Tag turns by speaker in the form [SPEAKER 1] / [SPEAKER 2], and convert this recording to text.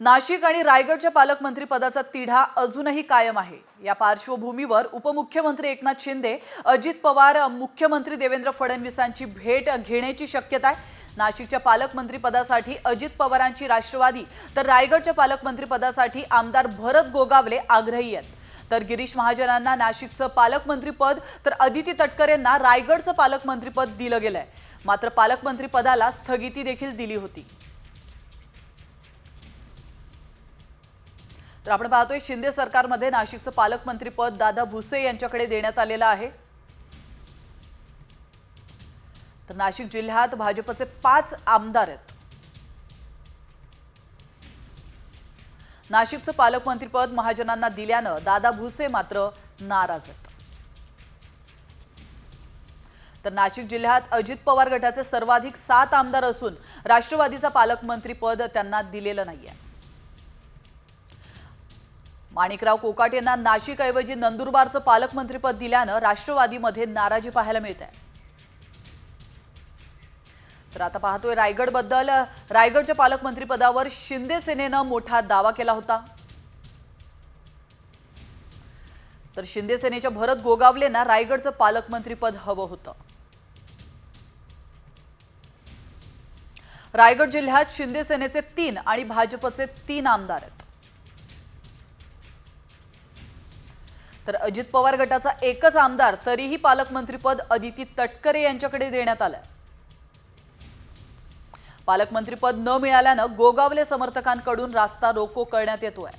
[SPEAKER 1] नाशिक आणि रायगडच्या पालकमंत्री पदाचा तिढा अजूनही कायम आहे। या पार्श्वभूमीवर उपमुख्यमंत्री एकनाथ शिंदे, अजित पवार, मुख्यमंत्री देवेंद्र फडणवीसांची भेट घेण्याची शक्यता आहे। नाशिकच्या पालकमंत्री पदासाठी अजित पवारांची राष्ट्रवादी तर रायगडच्या पालकमंत्री पदासाठी आमदार भरत गोगावले आग्रही आहेत। तर गिरीश महाजनांना नाशिकचं पालकमंत्री पद तर अदिती तटकरेंना रायगडचं पालकमंत्री पद दिलं गेलंय। मात्र पालकमंत्री पदाला स्थगिती देखील दिली होती। तर आपण पाहतोय शिंदे सरकारमध्ये नाशिकचं पालकमंत्री पद दादा भुसे यांच्याकडे देण्यात आलेलं आहे। तर नाशिक जिल्ह्यात भाजपचे 5 आमदार आहेत। नाशिकचं पालकमंत्री पद महाजनांना दिल्यानं दादा भुसे मात्र नाराज आहेत। तर नाशिक जिल्ह्यात अजित पवार गटाचे सर्वाधिक 7 आमदार असून राष्ट्रवादीचा पालकमंत्री पद त्यांना दिलेलं नाहीये। माणिकराव कोकाट यांना नाशिकऐवजी नंदुरबारचं पालकमंत्रीपद दिल्यानं राष्ट्रवादीमध्ये नाराजी पाहायला मिळते। तर आता पाहतोय रायगडबद्दल। रायगडच्या पालकमंत्रीपदावर शिंदे सेनेनं मोठा दावा केला होता। तर शिंदे सेनेच्या भरत गोगावलेंना रायगडचं पालकमंत्रीपद हवं होतं। रायगड जिल्ह्यात शिंदे सेनेचे 3 आणि भाजपचे 3 आमदार आहेत। तर अजित पवार गटाचा एकच आमदार तरीही पालकमंत्रीपद अदिती तटकरे यांच्याकडे देण्यात आलं। पालकमंत्रीपद न मिळाल्यानं गोगावले समर्थकांकडून रास्ता रोको करण्यात येतोय।